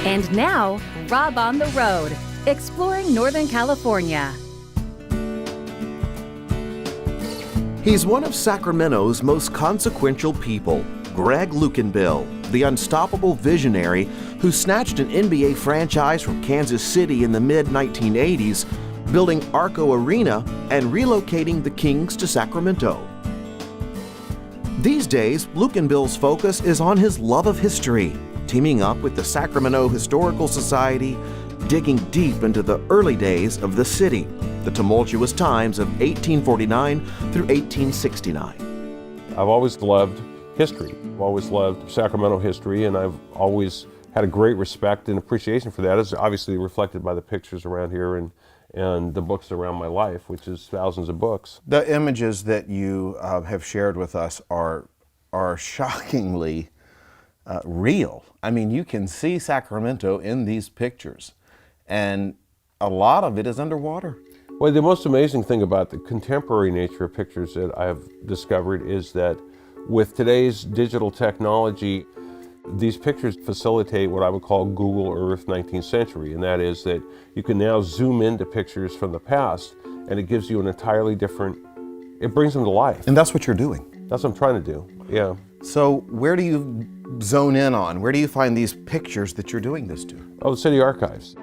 And now, Rob on the road, exploring Northern California. He's one of Sacramento's most consequential people, Gregg Lukenbill, the unstoppable visionary who snatched an NBA franchise from Kansas City in the mid-1980s, building Arco Arena and relocating the Kings to Sacramento. These days, Lukenbill's focus is on his love of history, teaming up with the Sacramento Historical Society, digging deep into the early days of the city, the tumultuous times of 1849 through 1869. I've always loved history. I've always loved Sacramento history, and I've always had a great respect and appreciation for that. It's obviously reflected by the pictures around here and the books around my life, which is thousands of books. The images that you have shared with us are shockingly real. I mean, you can see Sacramento in these pictures, and a lot of it is underwater. Well, the most amazing thing about the contemporary nature of pictures that I've discovered is that with today's digital technology, these pictures facilitate what I would call Google Earth 19th century, and that is that you can now zoom into pictures from the past, and it gives you an entirely different, it brings them to life. And that's what you're doing. That's what I'm trying to do, yeah. So where do you zone in on? Where do you find these pictures that you're doing this to? Oh, the city archives.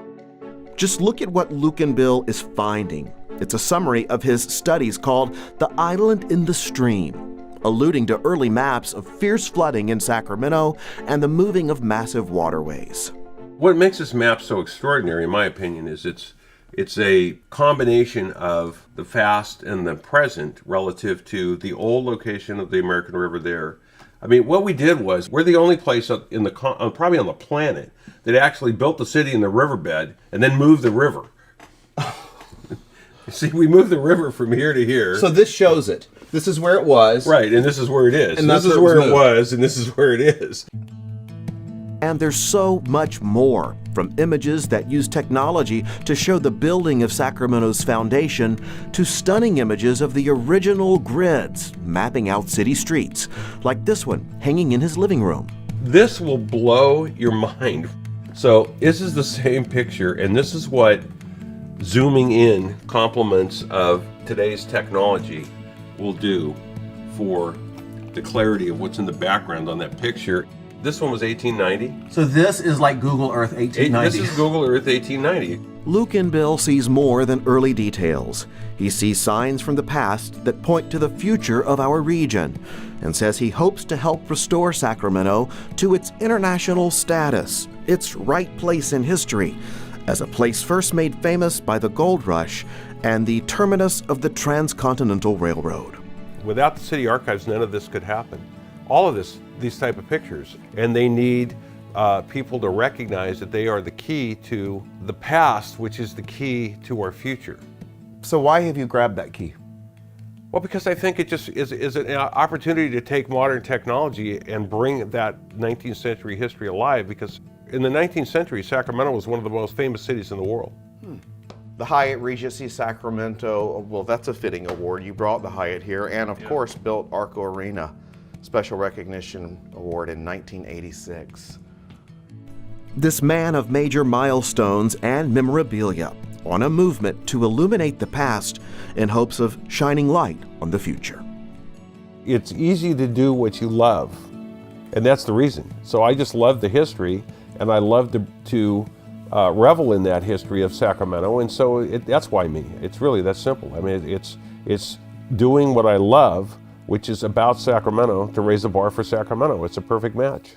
Just look at what Lukenbill is finding. It's a summary of his studies called The Island in the Stream, alluding to early maps of fierce flooding in Sacramento and the moving of massive waterways. What makes this map so extraordinary, in my opinion, is it's a combination of the past and the present relative to the old location of the American River there. I mean, what we did was, we're the only place in the probably on the planet that actually built the city in the riverbed and then moved the river. See, we moved the river from here to here. So this shows it. This is where it was. Right, and this is where it is. And this is where it was, and this is where it is. And there's so much more, from images that use technology to show the building of Sacramento's foundation to stunning images of the original grids mapping out city streets, like this one hanging in his living room. This will blow your mind. So this is the same picture, and this is what zooming in complements of today's technology will do for the clarity of what's in the background on that picture. This one was 1890. So this is like Google Earth 1890. This is Google Earth 1890. Lukenbill sees more than early details. He sees signs from the past that point to the future of our region, and says he hopes to help restore Sacramento to its international status, its right place in history, as a place first made famous by the gold rush and the terminus of the Transcontinental Railroad. Without the city archives, none of this could happen. All of these type of pictures, and they need people to recognize that they are the key to the past, which is the key to our future. So why have you grabbed that key? Well, because I think it just is an opportunity to take modern technology and bring that 19th century history alive, because in the 19th century, Sacramento was one of the most famous cities in the world. The Hyatt Regency Sacramento, well, that's a fitting award. You brought the Hyatt here, and of course built Arco Arena, Special Recognition Award in 1986. This man of major milestones and memorabilia, on a movement to illuminate the past in hopes of shining light on the future. It's easy to do what you love, and that's the reason. So I just love the history, and I love to revel in that history of Sacramento, and so that's why me. It's really that simple. I mean, it's doing what I love, which is about Sacramento, to raise the bar for Sacramento. It's a perfect match.